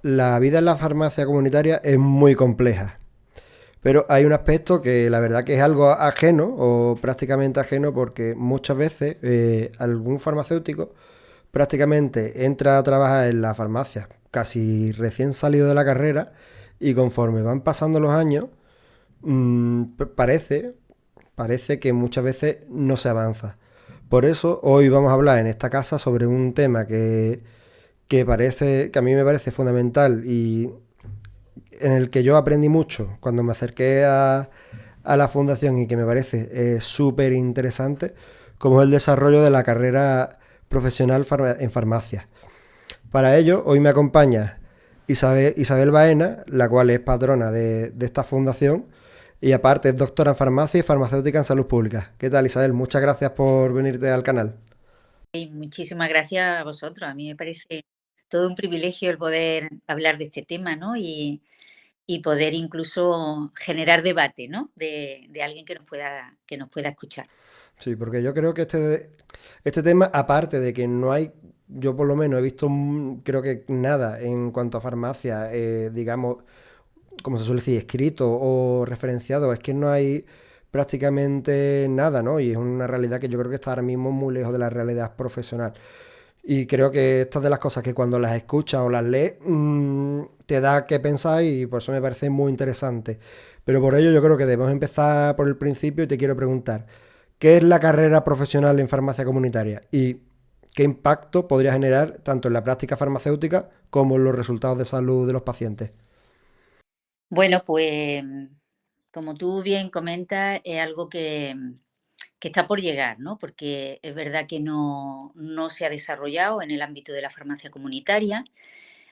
La vida en la farmacia comunitaria es muy compleja, pero hay un aspecto que la verdad que es algo ajeno o prácticamente ajeno porque muchas veces algún farmacéutico prácticamente entra a trabajar en la farmacia casi recién salido de la carrera y conforme van pasando los años parece que muchas veces no se avanza. Por eso hoy vamos a hablar en esta casa sobre un tema que a mí me parece fundamental y en el que yo aprendí mucho cuando me acerqué a la fundación y que me parece súper interesante, como es el desarrollo de la carrera profesional en farmacia. Para ello, hoy me acompaña Isabel Baena, la cual es patrona de esta fundación y aparte es doctora en farmacia y farmacéutica en salud pública. ¿Qué tal, Isabel? Muchas gracias por venirte al canal. Y muchísimas gracias a vosotros. A mí me parece todo un privilegio el poder hablar de este tema, ¿no? Y poder incluso generar debate, ¿no? De alguien que nos pueda escuchar. Sí, porque yo creo que este tema, aparte de que no hay, yo por lo menos he visto, creo que nada en cuanto a farmacia, digamos, como se suele decir, escrito o referenciado, es que no hay prácticamente nada, ¿no? Y es una realidad que yo creo que está ahora mismo muy lejos de la realidad profesional. Y creo que estas de las cosas que cuando las escuchas o las lees, te da que pensar y por eso me parece muy interesante. Pero por ello yo creo que debemos empezar por el principio y te quiero preguntar, ¿qué es la carrera profesional en farmacia comunitaria? ¿Y qué impacto podría generar tanto en la práctica farmacéutica como en los resultados de salud de los pacientes? Bueno, pues como tú bien comentas, es algo que está por llegar, ¿no? Porque es verdad que no se ha desarrollado en el ámbito de la farmacia comunitaria,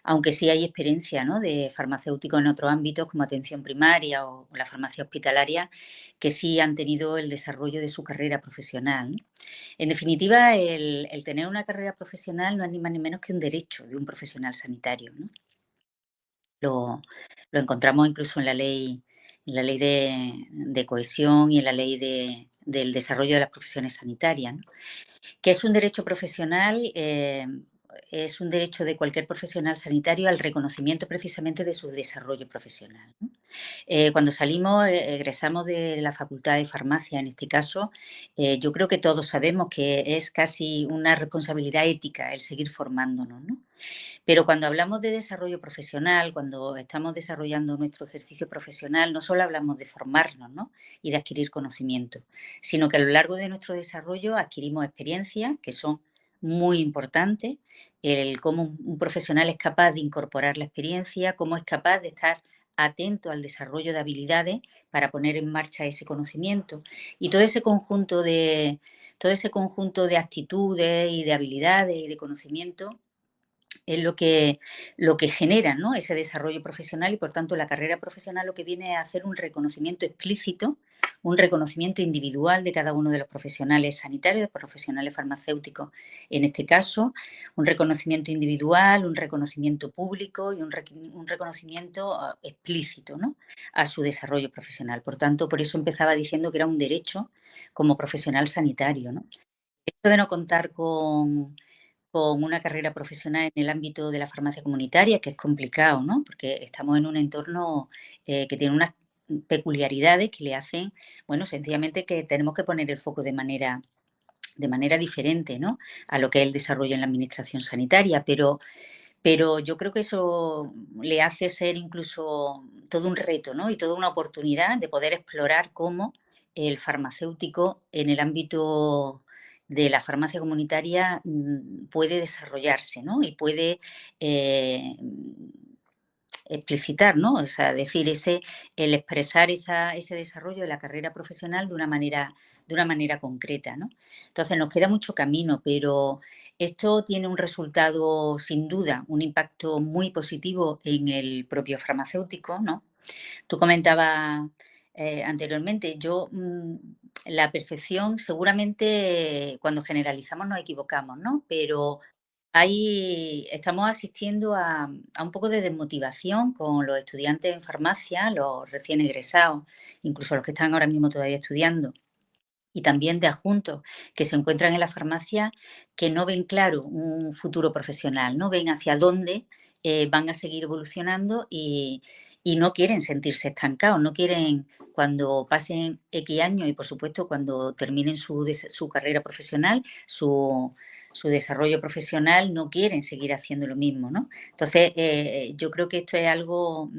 aunque sí hay experiencia, ¿no? De farmacéuticos en otros ámbitos como atención primaria o la farmacia hospitalaria, que sí han tenido el desarrollo de su carrera profesional, ¿no? En definitiva, el tener una carrera profesional no es ni más ni menos que un derecho de un profesional sanitario, ¿no? Lo, lo encontramos incluso en la ley de cohesión y en la ley del desarrollo de las profesiones sanitarias, ¿no? Que es un derecho profesional, es un derecho de cualquier profesional sanitario al reconocimiento precisamente de su desarrollo profesional, ¿no? Cuando salimos, egresamos de la Facultad de Farmacia, en este caso, yo creo que todos sabemos que es casi una responsabilidad ética el seguir formándonos, ¿no? Pero cuando hablamos de desarrollo profesional, cuando estamos desarrollando nuestro ejercicio profesional, no solo hablamos de formarnos, ¿no? Y de adquirir conocimiento, sino que a lo largo de nuestro desarrollo adquirimos experiencias que son muy importantes, el cómo un profesional es capaz de incorporar la experiencia, cómo es capaz de estar atento al desarrollo de habilidades para poner en marcha ese conocimiento y todo ese conjunto de actitudes y de habilidades y de conocimiento es lo que genera, ¿no? Ese desarrollo profesional y, por tanto, la carrera profesional lo que viene a hacer un reconocimiento explícito, un reconocimiento individual de cada uno de los profesionales sanitarios, de profesionales farmacéuticos en este caso, un reconocimiento individual, un reconocimiento público y un reconocimiento explícito, ¿no? A su desarrollo profesional. Por tanto, por eso empezaba diciendo que era un derecho como profesional sanitario, ¿no? Esto de no contar con una carrera profesional en el ámbito de la farmacia comunitaria, que es complicado, ¿no? Porque estamos en un entorno que tiene unas peculiaridades que le hacen, bueno, sencillamente que tenemos que poner el foco de manera diferente, ¿no? A lo que es el desarrollo en la administración sanitaria, pero yo creo que eso le hace ser incluso todo un reto, ¿no? Y toda una oportunidad de poder explorar cómo el farmacéutico en el ámbito de la farmacia comunitaria puede desarrollarse, ¿no? Y puede explicitar, ¿no? O sea, decir, el expresar ese desarrollo de la carrera profesional de una manera concreta, ¿no? Entonces, nos queda mucho camino, pero esto tiene un resultado, sin duda, un impacto muy positivo en el propio farmacéutico, ¿no? Tú comentabas anteriormente, la percepción, seguramente cuando generalizamos nos equivocamos, ¿no? Pero ahí estamos asistiendo a un poco de desmotivación con los estudiantes en farmacia, los recién egresados, incluso los que están ahora mismo todavía estudiando, y también de adjuntos que se encuentran en la farmacia que no ven claro un futuro profesional, no ven hacia dónde van a seguir evolucionando y no quieren sentirse estancados, no quieren cuando pasen X años y por supuesto cuando terminen su carrera profesional, su desarrollo profesional, no quieren seguir haciendo lo mismo, ¿no? Entonces, yo creo que esto es algo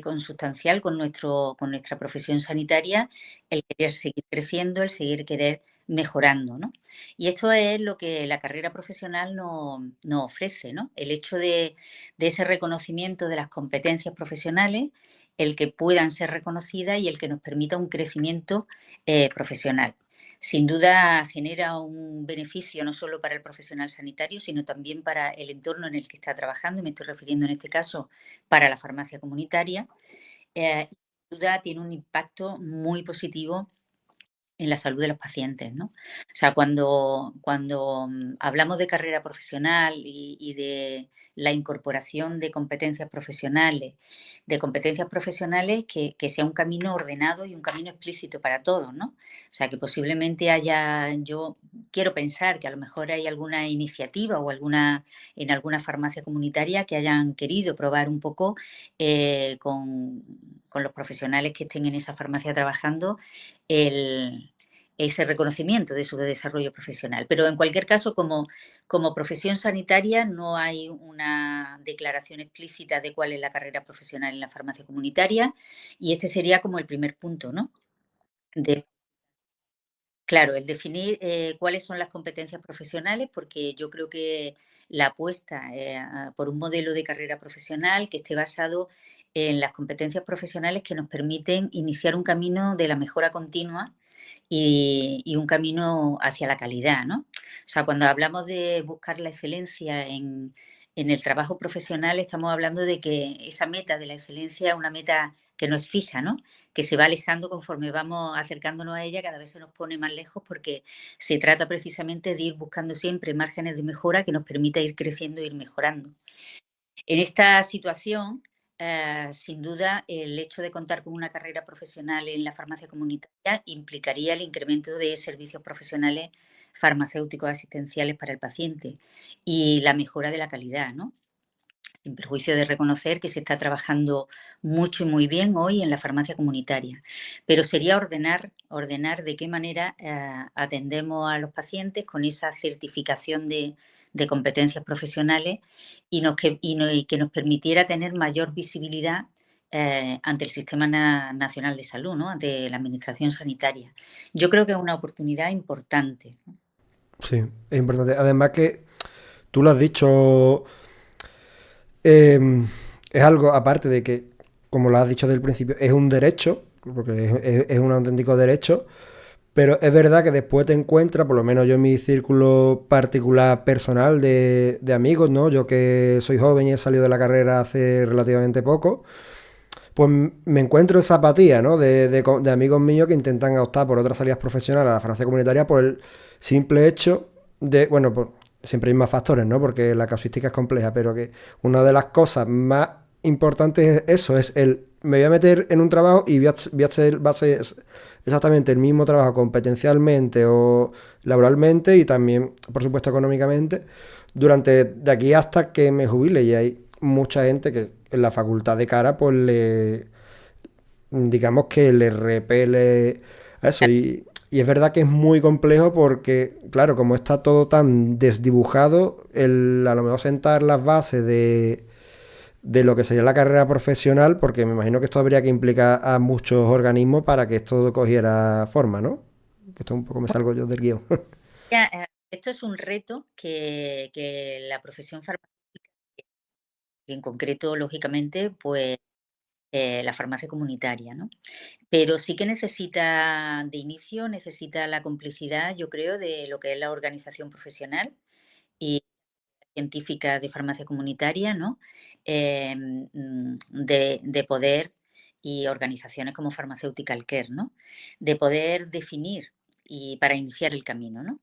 consustancial con nuestra profesión sanitaria, el querer seguir creciendo, el seguir querer mejorando, ¿no? Y esto es lo que la carrera profesional nos ofrece, ¿no? El hecho de ese reconocimiento de las competencias profesionales, el que puedan ser reconocidas y el que nos permita un crecimiento profesional. Sin duda genera un beneficio no solo para el profesional sanitario, sino también para el entorno en el que está trabajando, y me estoy refiriendo en este caso para la farmacia comunitaria. Sin duda tiene un impacto muy positivo en la salud de los pacientes, ¿no? O sea, cuando hablamos de carrera profesional y de la incorporación de competencias profesionales que sea un camino ordenado y un camino explícito para todos, ¿no? O sea, que posiblemente haya, yo quiero pensar que a lo mejor hay alguna iniciativa o en alguna farmacia comunitaria que hayan querido probar un poco con los profesionales que estén en esa farmacia trabajando el, ese reconocimiento de su desarrollo profesional. Pero en cualquier caso, como profesión sanitaria, no hay una declaración explícita de cuál es la carrera profesional en la farmacia comunitaria y este sería como el primer punto, ¿no? De Claro, el definir cuáles son las competencias profesionales, porque yo creo que la apuesta por un modelo de carrera profesional que esté basado en las competencias profesionales que nos permiten iniciar un camino de la mejora continua y un camino hacia la calidad, ¿no? O sea, cuando hablamos de buscar la excelencia en el trabajo profesional, estamos hablando de que esa meta de la excelencia es una meta que no es fija, ¿no? Que se va alejando conforme vamos acercándonos a ella, cada vez se nos pone más lejos porque se trata precisamente de ir buscando siempre márgenes de mejora que nos permita ir creciendo e ir mejorando. En esta situación, sin duda, el hecho de contar con una carrera profesional en la farmacia comunitaria implicaría el incremento de servicios profesionales farmacéuticos asistenciales para el paciente y la mejora de la calidad, ¿no? Sin perjuicio de reconocer que se está trabajando mucho y muy bien hoy en la farmacia comunitaria. Pero sería ordenar de qué manera atendemos a los pacientes con esa certificación de competencias profesionales y que nos permitiera tener mayor visibilidad ante el Sistema Nacional de Salud, ¿no? Ante la Administración Sanitaria. Yo creo que es una oportunidad importante, ¿no? Sí, es importante. Además que tú lo has dicho, eh, es algo aparte de que, como lo has dicho desde el principio, es un derecho, porque es un auténtico derecho, pero es verdad que después te encuentras, por lo menos yo en mi círculo particular personal de amigos, ¿no? Yo que soy joven y he salido de la carrera hace relativamente poco, pues me encuentro esa apatía, ¿no? De amigos míos que intentan optar por otras salidas profesionales a la farmacia comunitaria por el simple hecho de, bueno, siempre hay más factores, ¿no? Porque la casuística es compleja, pero que una de las cosas más importantes es eso, es me voy a meter en un trabajo y va a ser exactamente el mismo trabajo competencialmente o laboralmente y también, por supuesto, económicamente, durante de aquí hasta que me jubile. Y hay mucha gente que en la facultad de cara, pues digamos que le repele a eso. Y es verdad que es muy complejo porque, claro, como está todo tan desdibujado, a lo mejor sentar las bases de lo que sería la carrera profesional, porque me imagino que esto habría que implicar a muchos organismos para que esto cogiera forma, ¿no? Que esto un poco me salgo yo del guión. Esto es un reto que la profesión farmacéutica, y en concreto, lógicamente, pues la farmacia comunitaria, ¿no? Pero sí que necesita de inicio, necesita la complicidad, yo creo, de lo que es la organización profesional y científica de farmacia comunitaria, ¿no? De poder, y organizaciones como Pharmaceutical Care, ¿no? De poder definir y para iniciar el camino, ¿no?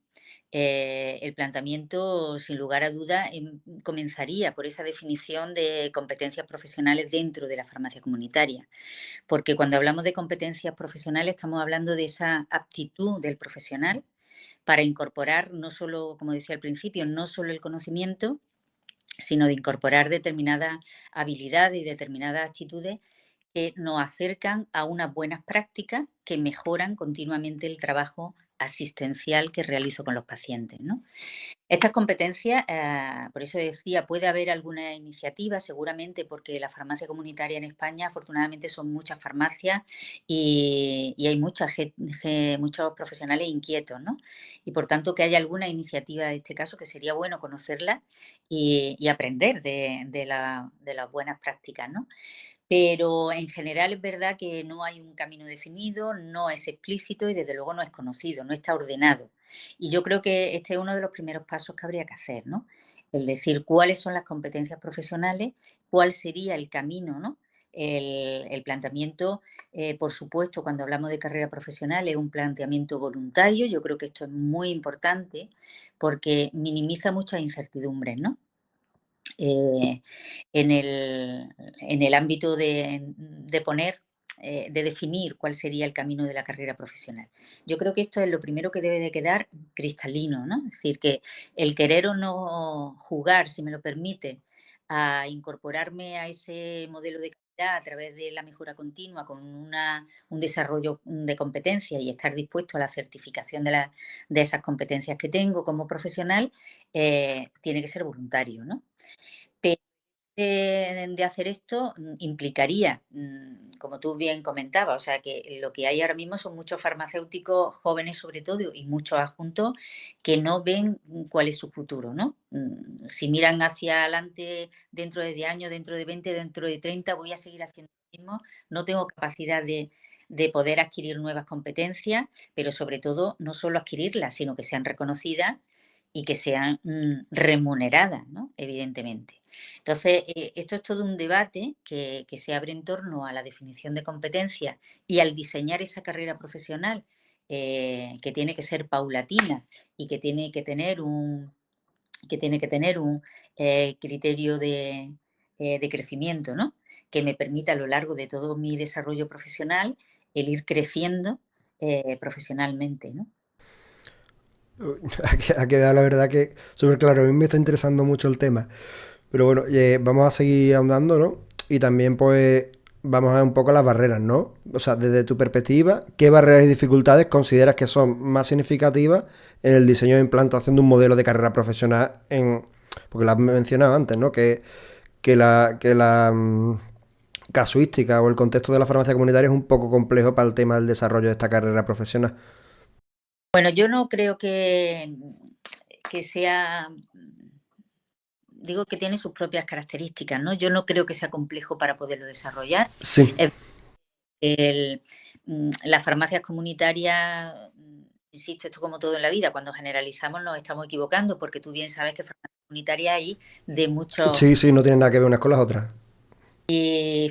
El planteamiento, sin lugar a duda, comenzaría por esa definición de competencias profesionales dentro de la farmacia comunitaria, porque cuando hablamos de competencias profesionales estamos hablando de esa aptitud del profesional para incorporar no solo, como decía al principio, no solo el conocimiento, sino de incorporar determinadas habilidades y determinadas actitudes que nos acercan a unas buenas prácticas que mejoran continuamente el trabajo asistencial que realizo con los pacientes, ¿no? Estas competencias, por eso decía, puede haber alguna iniciativa, seguramente, porque la farmacia comunitaria en España, afortunadamente, son muchas farmacias y hay muchos profesionales inquietos, ¿no? Y por tanto, que haya alguna iniciativa de este caso, que sería bueno conocerla y aprender de las buenas prácticas, ¿no? Pero en general es verdad que no hay un camino definido, no es explícito y desde luego no es conocido, no está ordenado. Y yo creo que este es uno de los primeros pasos que habría que hacer, ¿no? El decir cuáles son las competencias profesionales, cuál sería el camino, ¿no? El planteamiento, por supuesto, cuando hablamos de carrera profesional, es un planteamiento voluntario. Yo creo que esto es muy importante porque minimiza muchas incertidumbres, ¿no? eh, en el ámbito de poner, de definir cuál sería el camino de la carrera profesional. Yo creo que esto es lo primero que debe de quedar cristalino, ¿no? Es decir, que el querer o no jugar, si me lo permite, a incorporarme a ese modelo de calidad a través de la mejora continua con un desarrollo de competencias y estar dispuesto a la certificación de esas competencias que tengo como profesional, tiene que ser voluntario, ¿no? De hacer esto implicaría, como tú bien comentabas, o sea, que lo que hay ahora mismo son muchos farmacéuticos jóvenes sobre todo y muchos adjuntos que no ven cuál es su futuro, ¿no? Si miran hacia adelante dentro de 10 años, dentro de 20, dentro de 30, voy a seguir haciendo lo mismo, no tengo capacidad de poder adquirir nuevas competencias, pero sobre todo no solo adquirirlas, sino que sean reconocidas y que sean remuneradas, ¿no? Evidentemente. Entonces, esto es todo un debate que se abre en torno a la definición de competencias y al diseñar esa carrera profesional, que tiene que ser paulatina y que tiene que tener un criterio de crecimiento, ¿no? Que me permita a lo largo de todo mi desarrollo profesional el ir creciendo profesionalmente, ¿no? Ha quedado la verdad que súper claro. A mí me está interesando mucho el tema. Pero bueno, vamos a seguir ahondando, ¿no? Y también pues vamos a ver un poco las barreras, ¿no? O sea, desde tu perspectiva, ¿qué barreras y dificultades consideras que son más significativas en el diseño e implantación de un modelo de carrera profesional en... Porque lo has mencionado antes, ¿no? Que la casuística o el contexto de la farmacia comunitaria es un poco complejo para el tema del desarrollo de esta carrera profesional. Bueno, yo no creo que sea, digo que tiene sus propias características, ¿no? Yo no creo que sea complejo para poderlo desarrollar. Sí, El, las farmacias comunitarias, insisto, esto como todo en la vida, cuando generalizamos nos estamos equivocando, porque tú bien sabes que farmacias comunitarias hay de muchos sí, sí, no tienen nada que ver unas con las otras.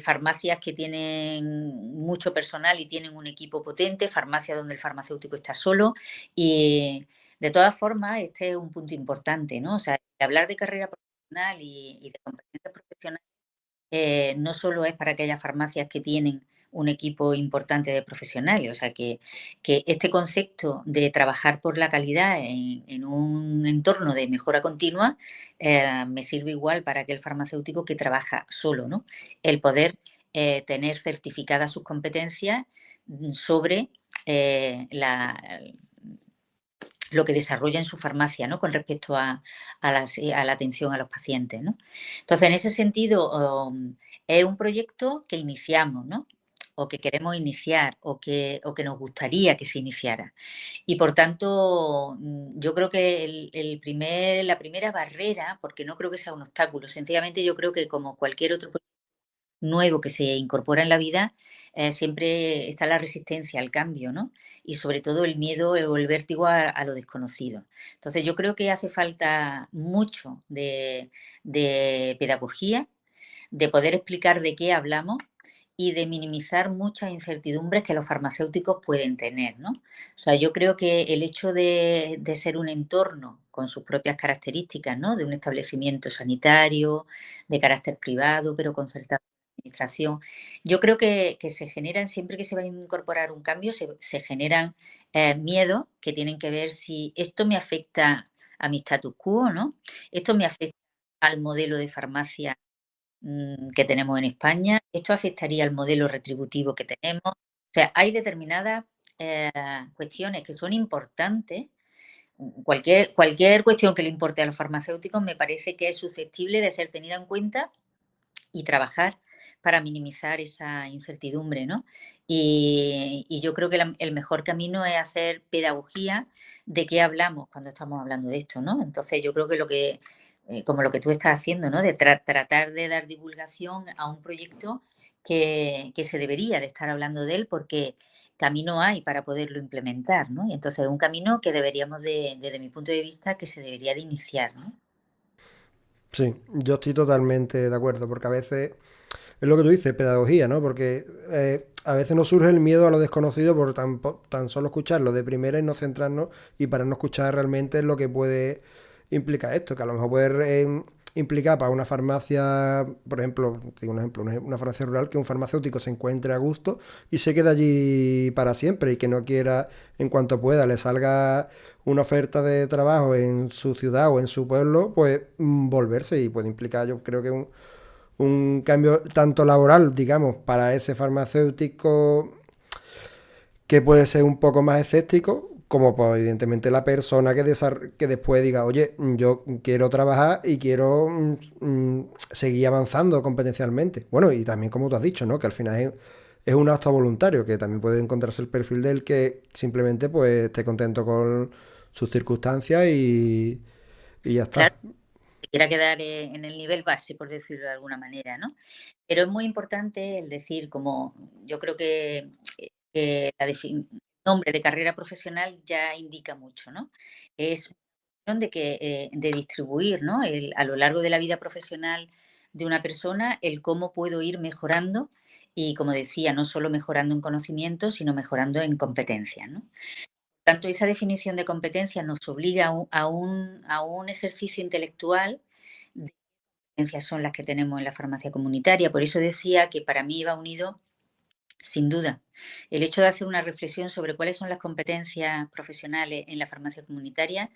farmacias que tienen mucho personal y tienen un equipo potente, farmacias donde el farmacéutico está solo y de todas formas este es un punto importante, ¿no? O sea, hablar de carrera profesional y de competencias profesionales no solo es para aquellas farmacias que tienen un equipo importante de profesionales, o sea que este concepto de trabajar por la calidad en un entorno de mejora continua me sirve igual para aquel farmacéutico que trabaja solo, ¿no? El poder tener certificadas sus competencias sobre la, lo que desarrolla en su farmacia, ¿no? Con respecto a la atención a los pacientes, ¿no? Entonces, en ese sentido, es un proyecto que iniciamos, ¿no? O que queremos iniciar, o que nos gustaría que se iniciara. Y por tanto, yo creo que la primera barrera, porque no creo que sea un obstáculo, sencillamente yo creo que como cualquier otro nuevo que se incorpora en la vida, siempre está la resistencia al cambio, ¿no? Y sobre todo el miedo o el vértigo a lo desconocido. Entonces yo creo que hace falta mucho de pedagogía, de poder explicar de qué hablamos y de minimizar muchas incertidumbres que los farmacéuticos pueden tener, ¿no? O sea, yo creo que el hecho de ser un entorno con sus propias características, ¿no? De un establecimiento sanitario, de carácter privado, pero concertado con la administración, yo creo que se generan, siempre que se va a incorporar un cambio, se generan miedos que tienen que ver si esto me afecta a mi status quo, ¿no? Esto me afecta al modelo de farmacia que tenemos en España. Esto afectaría al modelo retributivo que tenemos. O sea, hay determinadas eh, cuestiones que son importantes. Cualquier cuestión que le importe a los farmacéuticos me parece que es susceptible de ser tenida en cuenta y trabajar para minimizar esa incertidumbre, ¿no? Y yo creo que el mejor camino es hacer pedagogía de qué hablamos cuando estamos hablando de esto, ¿no? Entonces yo creo que como lo que tú estás haciendo, ¿no? De tratar de dar divulgación a un proyecto que se debería de estar hablando de él porque camino hay para poderlo implementar, ¿no? Y entonces es un camino que deberíamos desde mi punto de vista, que se debería de iniciar, ¿no? Sí, yo estoy totalmente de acuerdo, porque a veces es lo que tú dices, pedagogía, ¿no? Porque a veces nos surge el miedo a lo desconocido por tan solo escucharlo de primera y no centrarnos y para no escuchar realmente lo que puede implicar esto, que a lo mejor puede implicar para una farmacia, por ejemplo, te digo un ejemplo, una farmacia rural, que un farmacéutico se encuentre a gusto y se quede allí para siempre y que no quiera, en cuanto pueda, le salga una oferta de trabajo en su ciudad o en su pueblo, pues volverse y puede implicar, yo creo que un cambio tanto laboral, digamos, para ese farmacéutico que puede ser un poco más escéptico, como pues, evidentemente la persona que después diga, oye, yo quiero trabajar y quiero seguir avanzando competencialmente. Bueno, y también como tú has dicho, ¿no? Que al final es un acto voluntario, que también puede encontrarse el perfil del que simplemente pues esté contento con sus circunstancias y ya Claro, está. se quiera quedar en el nivel base, por decirlo de alguna manera, ¿no? Pero es muy importante el decir, como yo creo que el nombre de carrera profesional ya indica mucho, ¿no? Es cuestión de distribuir, ¿no? A lo largo de la vida profesional de una persona, el cómo puedo ir mejorando y, como decía, no solo mejorando en conocimiento, sino mejorando en competencias, ¿no? Tanto esa definición de competencia nos obliga a un ejercicio intelectual de qué competencias son las que tenemos en la farmacia comunitaria. Por eso decía que para mí iba unido, sin duda, el hecho de hacer una reflexión sobre cuáles son las competencias profesionales en la farmacia comunitaria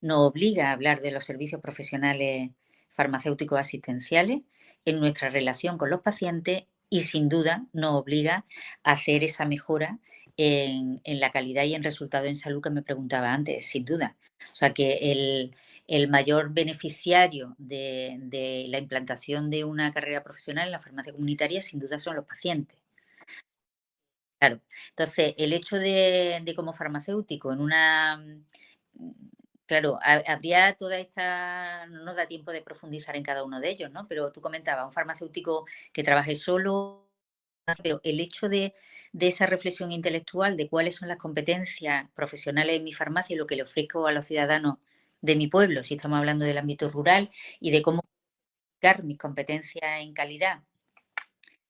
nos obliga a hablar de los servicios profesionales farmacéuticos asistenciales en nuestra relación con los pacientes y sin duda nos obliga a hacer esa mejora en la calidad y en resultados en salud que me preguntaba antes, sin duda. O sea que el mayor beneficiario de la implantación de una carrera profesional en la farmacia comunitaria sin duda son los pacientes. Claro. Entonces, el hecho de como farmacéutico en una claro, habría toda esta no nos da tiempo de profundizar en cada uno de ellos, ¿no? Pero tú comentabas, un farmacéutico que trabaje solo, pero el hecho de esa reflexión intelectual de cuáles son las competencias profesionales en mi farmacia y lo que le ofrezco a los ciudadanos de mi pueblo, si estamos hablando del ámbito rural, y de cómo aplicar mis competencias en calidad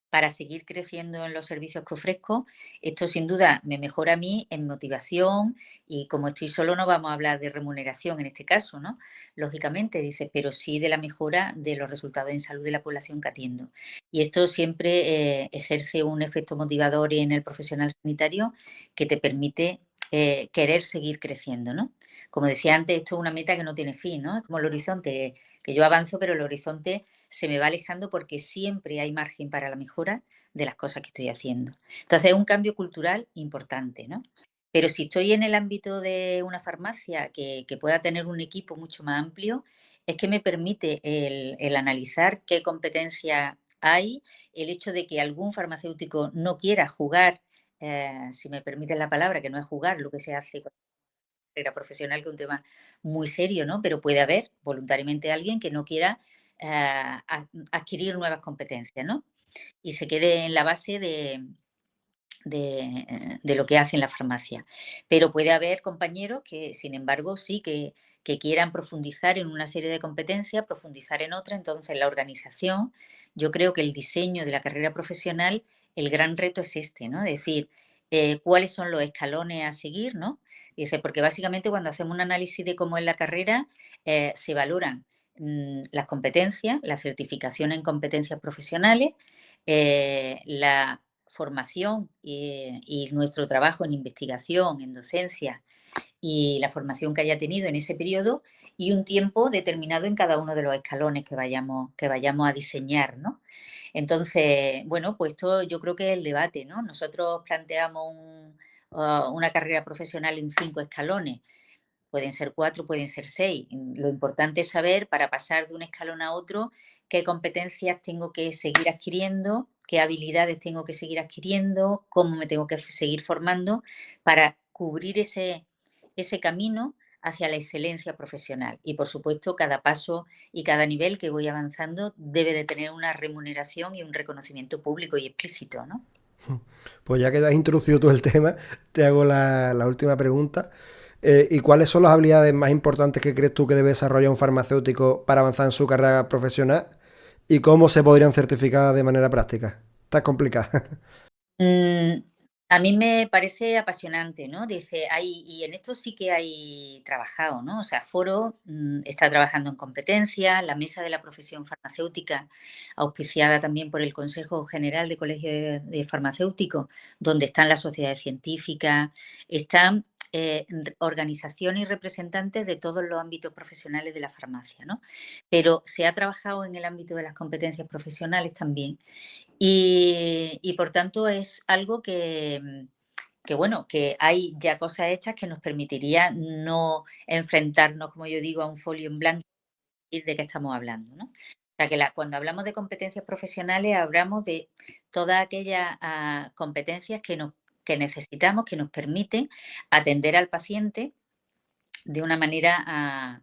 para seguir creciendo en los servicios que ofrezco. Esto sin duda me mejora a mí en motivación y como estoy solo no vamos a hablar de remuneración en este caso, ¿no? Lógicamente, dice, pero sí de la mejora de los resultados en salud de la población que atiendo. Y esto siempre ejerce un efecto motivador en el profesional sanitario que te permite querer seguir creciendo, ¿no? Como decía antes, esto es una meta que no tiene fin, ¿no? Es como el horizonte, que yo avanzo, pero el horizonte se me va alejando porque siempre hay margen para la mejora de las cosas que estoy haciendo. Entonces es un cambio cultural importante, ¿no? Pero si estoy en el ámbito de una farmacia que pueda tener un equipo mucho más amplio, es que me permite el analizar qué competencias hay, el hecho de que algún farmacéutico no quiera jugar, si me permiten la palabra, que no es jugar lo que se hace con la carrera profesional, que es un tema muy serio, ¿no? Pero puede haber voluntariamente alguien que no quiera adquirir nuevas competencias, ¿no? Y se quede en la base de lo que hace en la farmacia. Pero puede haber compañeros que, sin embargo, sí que quieran profundizar en una serie de competencias, profundizar en otra. Entonces, la organización, yo creo que el diseño de la carrera profesional, el gran reto es este, ¿no? Es decir, cuáles son los escalones a seguir, ¿no? Dice, porque básicamente cuando hacemos un análisis de cómo es la carrera, se valoran las competencias, la certificación en competencias profesionales, formación y nuestro trabajo en investigación, en docencia y la formación que haya tenido en ese periodo y un tiempo determinado en cada uno de los escalones que vayamos a diseñar, ¿no? Entonces, bueno, pues esto yo creo que es el debate, ¿no? Nosotros planteamos una carrera profesional en 5 escalones. Pueden ser 4, pueden ser 6. Lo importante es saber, para pasar de un escalón a otro, qué competencias tengo que seguir adquiriendo, qué habilidades tengo que seguir adquiriendo, cómo me tengo que seguir formando para cubrir ese camino hacia la excelencia profesional. Y, por supuesto, cada paso y cada nivel que voy avanzando debe de tener una remuneración y un reconocimiento público y explícito, ¿no? Pues ya que has introducido tú el tema, te hago la última pregunta. ¿Y cuáles son las habilidades más importantes que crees tú que debe desarrollar un farmacéutico para avanzar en su carrera profesional? ¿Y cómo se podrían certificar de manera práctica? Está complicada. Mm, a mí me parece apasionante, ¿no? Dice, y en esto sí que hay trabajado, ¿no? O sea, Foro está trabajando en competencia, la mesa de la profesión farmacéutica, auspiciada también por el Consejo General de Colegios de Farmacéuticos, donde están las sociedades científicas, están organizaciones y representantes de todos los ámbitos profesionales de la farmacia, ¿no? Pero se ha trabajado en el ámbito de las competencias profesionales también. Y por tanto es algo que, bueno, que hay ya cosas hechas que nos permitiría no enfrentarnos, como yo digo, a un folio en blanco y de qué estamos hablando, ¿no? O sea, que cuando hablamos de competencias profesionales, hablamos de todas aquellas competencias que necesitamos, que nos permiten atender al paciente de una manera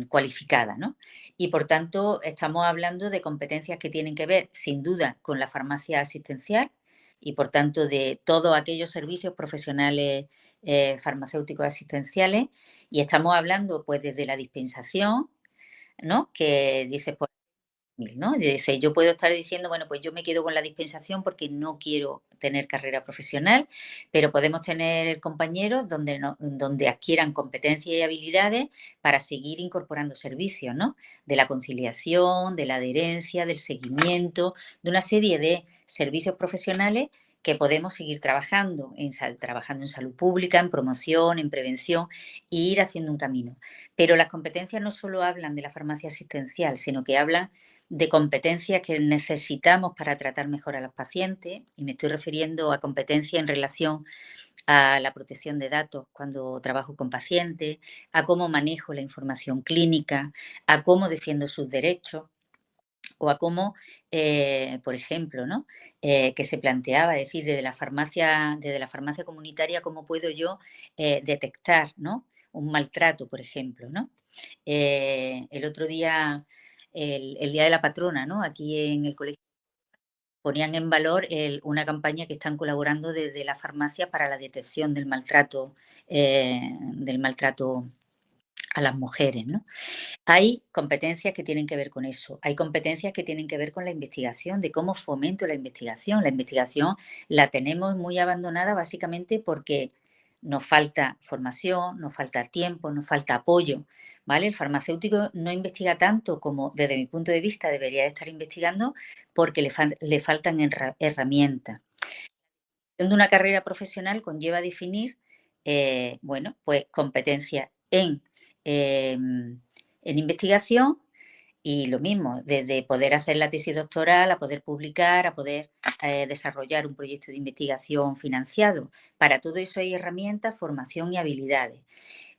cualificada, ¿no? Y por tanto, estamos hablando de competencias que tienen que ver, sin duda, con la farmacia asistencial y por tanto de todos aquellos servicios profesionales farmacéuticos asistenciales. Y estamos hablando, pues, desde la dispensación, ¿no? Que dices, pues, ¿no? Dice, yo puedo estar diciendo, bueno, pues yo me quedo con la dispensación porque no quiero tener carrera profesional, pero podemos tener compañeros donde, donde adquieran competencias y habilidades para seguir incorporando servicios, ¿no? De la conciliación, de la adherencia, del seguimiento, de una serie de servicios profesionales que podemos seguir trabajando en salud pública, en promoción, en prevención e ir haciendo un camino. Pero las competencias no solo hablan de la farmacia asistencial, sino que hablan de competencias que necesitamos para tratar mejor a los pacientes, y me estoy refiriendo a competencias en relación a la protección de datos cuando trabajo con pacientes, a cómo manejo la información clínica, a cómo defiendo sus derechos o a cómo, por ejemplo, ¿no? Que se planteaba decir desde la farmacia comunitaria, cómo puedo yo detectar, ¿no? Un maltrato, por ejemplo, ¿no? El otro día, el Día de la Patrona, ¿no? Aquí en el colegio ponían en valor una campaña que están colaborando desde la farmacia para la detección del maltrato a las mujeres, ¿no? Hay competencias que tienen que ver con eso, hay competencias que tienen que ver con la investigación, de cómo fomento la investigación. La investigación la tenemos muy abandonada básicamente porque nos falta formación, nos falta tiempo, nos falta apoyo, ¿vale? El farmacéutico no investiga tanto como, desde mi punto de vista, debería de estar investigando porque le faltan herramientas. De una carrera profesional conlleva definir, bueno, pues competencias en investigación y lo mismo, desde poder hacer la tesis doctoral, a poder publicar, a poder desarrollar un proyecto de investigación financiado. Para todo eso hay herramientas, formación y habilidades.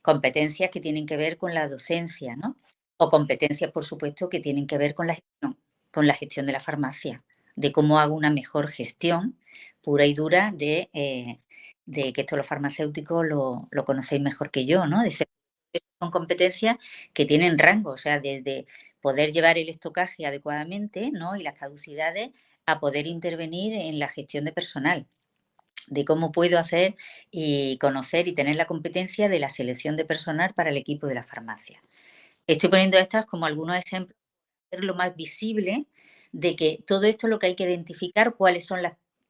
Competencias que tienen que ver con la docencia, ¿no? O competencias, por supuesto, que tienen que ver con la gestión de la farmacia, de cómo hago una mejor gestión pura y dura de que esto los farmacéuticos lo conocéis mejor que yo, ¿no? Son competencias que tienen rango, o sea, desde poder llevar el estocaje adecuadamente, ¿no? Y las caducidades a poder intervenir en la gestión de personal, de cómo puedo hacer y conocer y tener la competencia de la selección de personal para el equipo de la farmacia. Estoy poniendo estas como algunos ejemplos, lo más visible de que todo esto es lo que hay que identificar, cuáles son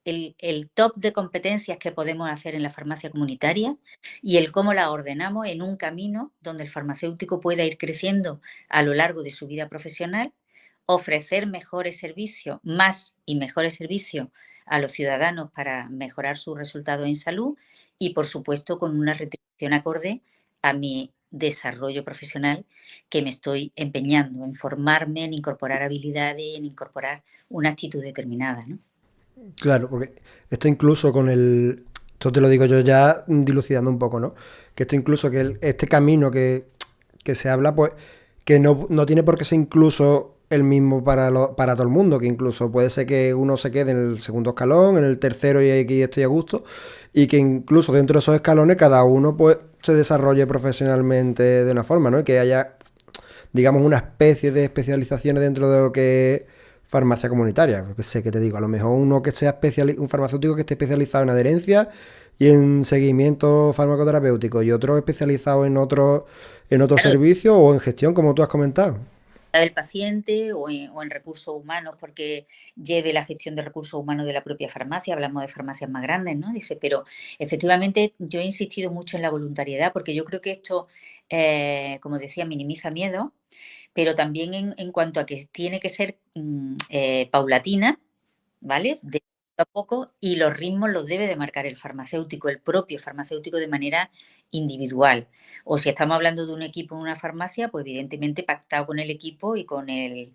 el top de competencias que podemos hacer en la farmacia comunitaria y el cómo la ordenamos en un camino donde el farmacéutico pueda ir creciendo a lo largo de su vida profesional ofrecer mejores servicios, más y mejores servicios a los ciudadanos para mejorar sus resultados en salud y, por supuesto, con una retribución acorde a mi desarrollo profesional, que me estoy empeñando en formarme, en incorporar habilidades, en incorporar una actitud determinada, ¿no? Claro, porque esto incluso con el... Esto te lo digo yo ya dilucidando un poco, ¿no? Que esto incluso que este camino que se habla, pues, que no tiene por qué ser incluso el mismo para todo el mundo, que incluso puede ser que uno se quede en el segundo escalón, en el tercero y aquí estoy a gusto, y que incluso dentro de esos escalones cada uno pues se desarrolle profesionalmente de una forma, ¿no? Y que haya, digamos, una especie de especializaciones dentro de lo que es farmacia comunitaria. Que sé que te digo, a lo mejor uno que sea un farmacéutico que esté especializado en adherencia y en seguimiento farmacoterapéutico y otro especializado en otro Claro, servicio o en gestión, como tú has comentado. del paciente o en recursos humanos, porque lleve la gestión de recursos humanos de la propia farmacia, hablamos de farmacias más grandes, ¿no? Dice, pero efectivamente yo he insistido mucho en la voluntariedad, porque yo creo que esto, como decía, minimiza miedo, pero también en cuanto a que tiene que ser paulatina, ¿vale? De poco a poco, y los ritmos los debe de marcar el farmacéutico, el propio farmacéutico de manera individual. O si estamos hablando de un equipo en una farmacia, pues evidentemente pactado con el equipo y con el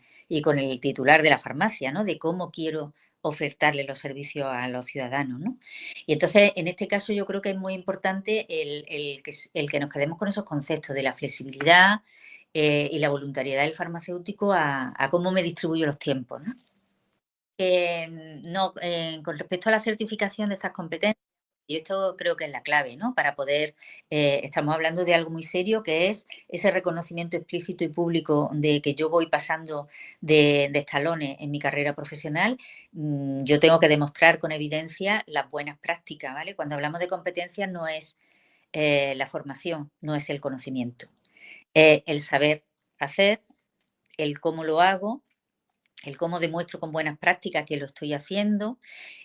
titular de la farmacia, ¿no? De cómo quiero ofertarle los servicios a los ciudadanos, ¿no? Y entonces, en este caso, yo creo que es muy importante el que nos quedemos con esos conceptos de la flexibilidad y la voluntariedad del farmacéutico a cómo me distribuyo los tiempos, ¿no? No, con respecto a la certificación de estas competencias, y esto creo que es la clave, ¿no? Para poder, estamos hablando de algo muy serio, que es ese reconocimiento explícito y público de que yo voy pasando de escalones en mi carrera profesional. Yo tengo que demostrar con evidencia las buenas prácticas, ¿vale? Cuando hablamos de competencias no es la formación, no es el conocimiento, el saber hacer, el cómo lo hago, el cómo demuestro con buenas prácticas que lo estoy haciendo,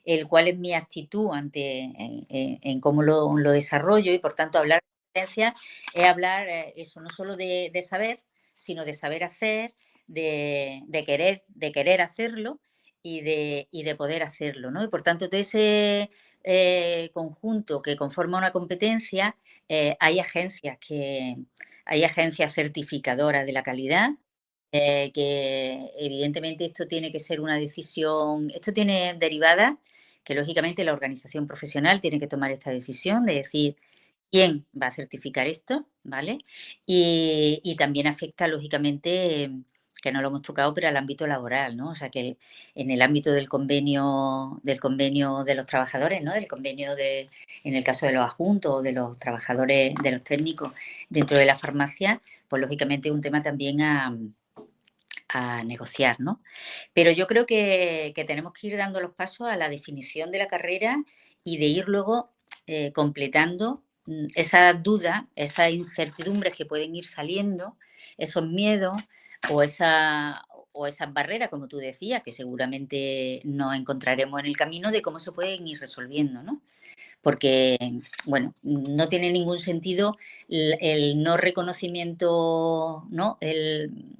el cuál es mi actitud en cómo lo desarrollo, y por tanto hablar de competencia es hablar eso, no solo de saber, sino de saber hacer, de querer hacerlo y de poder hacerlo, ¿no? Y por tanto, todo ese conjunto que conforma una competencia, hay agencias certificadoras de la calidad, que evidentemente esto tiene que ser una decisión, esto tiene derivadas que lógicamente la organización profesional tiene que tomar esta decisión de decir quién va a certificar esto, ¿vale? Y también afecta lógicamente, que no lo hemos tocado, pero al ámbito laboral, ¿no? O sea que en el ámbito del convenio de los trabajadores, ¿no? Del convenio en el caso de los adjuntos o de los trabajadores, de los técnicos dentro de la farmacia, pues lógicamente es un tema también a negociar, ¿no? Pero yo creo que tenemos que ir dando los pasos a la definición de la carrera y de ir luego completando esas dudas, esas incertidumbres que pueden ir saliendo, esos miedos o, esa, o esas barreras, como tú decías, que seguramente nos encontraremos en el camino de cómo se pueden ir resolviendo, ¿no? Porque, bueno, no tiene ningún sentido el no reconocimiento, ¿no? El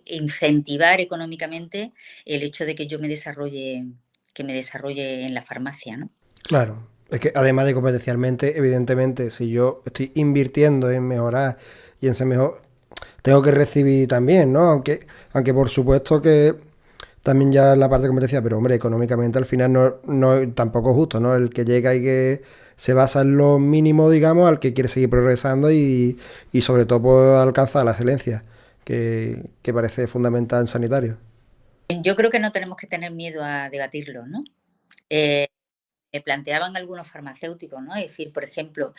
incentivar económicamente el hecho de que me desarrolle en la farmacia, ¿no? Claro. Es que además de competencialmente, evidentemente, si yo estoy invirtiendo en mejorar y en ser mejor, tengo que recibir también, ¿no? Aunque por supuesto que también ya la parte de competencia, pero hombre, económicamente al final no tampoco es justo, ¿no? El que llega y que se basa en lo mínimo, digamos, al que quiere seguir progresando y sobre todo puede alcanzar la excelencia, que parece fundamental en sanitario. Yo creo que no tenemos que tener miedo a debatirlo, ¿no? Eh, Me planteaban algunos farmacéuticos, ¿no? Es decir, por ejemplo,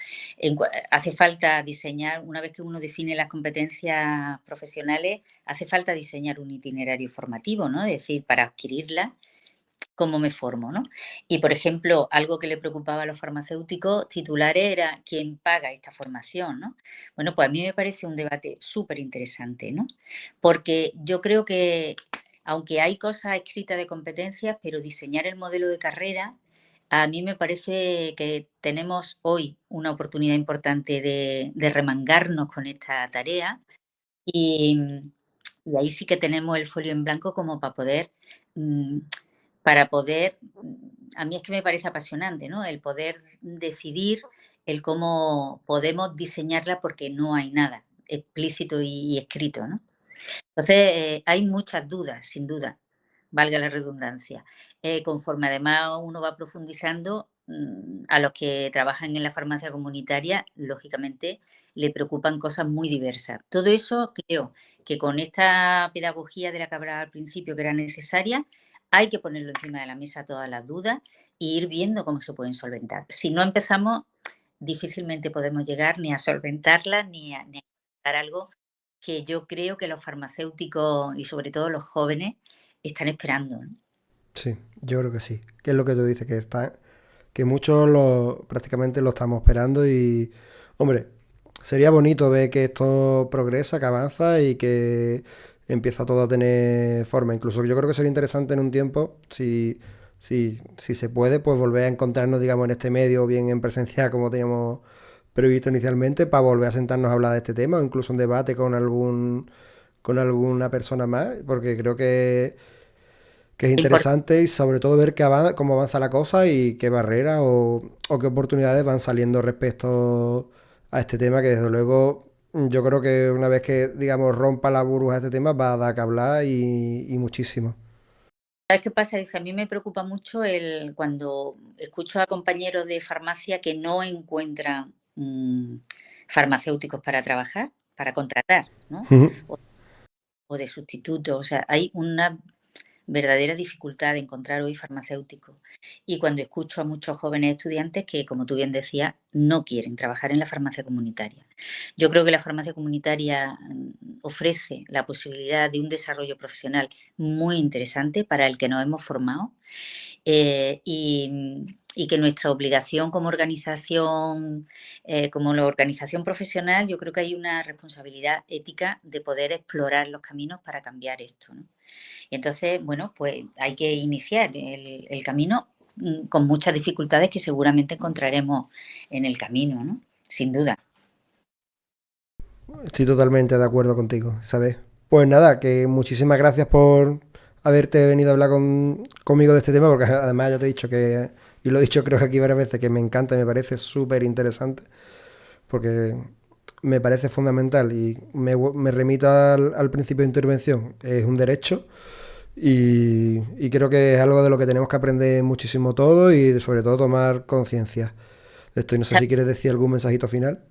hace falta diseñar, una vez que uno define las competencias profesionales, hace falta diseñar un itinerario formativo, ¿no? Es decir, para adquirirla, ¿cómo me formo, no? Y, por ejemplo, algo que le preocupaba a los farmacéuticos titulares era quién paga esta formación, ¿no? Bueno, pues a mí me parece un debate súper interesante, ¿no? Porque yo creo que, aunque hay cosas escritas de competencias, pero diseñar el modelo de carrera, a mí me parece que tenemos hoy una oportunidad importante de remangarnos con esta tarea y, Y ahí sí que tenemos el folio en blanco como mm, para poder, a mí es que me parece apasionante, ¿no? El poder decidir el cómo podemos diseñarla porque no hay nada explícito y escrito, ¿no? Entonces, hay muchas dudas, sin duda, valga la redundancia. Conforme además uno va profundizando, a los que trabajan en la farmacia comunitaria, lógicamente, le preocupan cosas muy diversas. Todo eso creo que con esta pedagogía de la que hablaba al principio, que era necesaria, hay que ponerlo encima de la mesa todas las dudas e ir viendo cómo se pueden solventar. Si no empezamos, difícilmente podemos llegar ni a solventarlas ni a dar algo que yo creo que los farmacéuticos y sobre todo los jóvenes están esperando, ¿no? Sí, yo creo que sí. Que es lo que tú dices, que muchos prácticamente lo estamos esperando y, hombre, sería bonito ver que esto progresa, que avanza y que empieza todo a tener forma. Incluso yo creo que sería interesante en un tiempo, si se puede, pues volver a encontrarnos, digamos, en este medio, bien en presencial como teníamos previsto inicialmente, para volver a sentarnos a hablar de este tema o incluso un debate con alguna persona más, porque creo que es Impor- interesante y sobre todo ver cómo avanza la cosa y qué barreras o qué oportunidades van saliendo respecto a este tema, que desde luego yo creo que una vez que, digamos, rompa la burbuja de este tema va a dar que hablar y muchísimo. ¿Sabes qué pasa? Dice, a mí me preocupa mucho cuando escucho a compañeros de farmacia que no encuentran farmacéuticos para trabajar, para contratar, ¿no? O, o de sustituto. O sea, hay una verdadera dificultad de encontrar hoy farmacéuticos. Y cuando escucho a muchos jóvenes estudiantes que, como tú bien decías, no quieren trabajar en la farmacia comunitaria. Yo creo que la farmacia comunitaria ofrece la posibilidad de un desarrollo profesional muy interesante para el que nos hemos formado, y que nuestra obligación como organización, como la organización profesional, yo creo que hay una responsabilidad ética de poder explorar los caminos para cambiar esto, ¿no? Y entonces, bueno, pues hay que iniciar el camino, con muchas dificultades que seguramente encontraremos en el camino, ¿no? Sin duda. Estoy totalmente de acuerdo contigo, ¿sabes? Pues nada, que muchísimas gracias por haberte venido a hablar conmigo de este tema, porque además ya te he dicho que, y lo he dicho creo que aquí varias veces, que me encanta y me parece súper interesante, porque me parece fundamental y me remito al principio de intervención. Es un derecho y creo que es algo de lo que tenemos que aprender muchísimo todo y sobre todo tomar conciencia de esto. Y no sé si quieres decir algún mensajito final.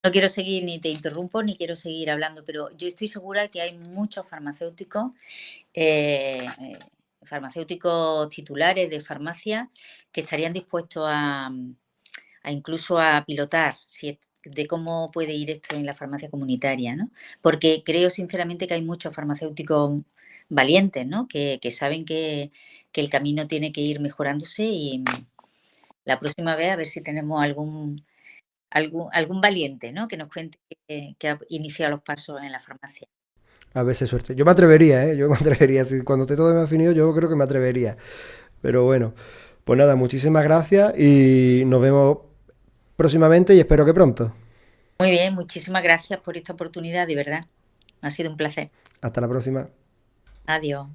No quiero seguir, ni te interrumpo, ni quiero seguir hablando, pero yo estoy segura que hay muchos farmacéuticos titulares de farmacia que estarían dispuestos a incluso a pilotar de cómo puede ir esto en la farmacia comunitaria, ¿no? Porque creo sinceramente que hay muchos farmacéuticos valientes, ¿no? Que saben que el camino tiene que ir mejorándose y la próxima vez a ver si tenemos algún valiente, ¿no? Que nos cuente que ha iniciado los pasos en la farmacia. A veces suerte. Yo me atrevería, ¿eh? Yo me atrevería. Cuando esté todo definido, yo creo que me atrevería. Pero bueno, pues nada, muchísimas gracias y nos vemos próximamente y espero que pronto. Muy bien, muchísimas gracias por esta oportunidad, de verdad. Ha sido un placer. Hasta la próxima. Adiós.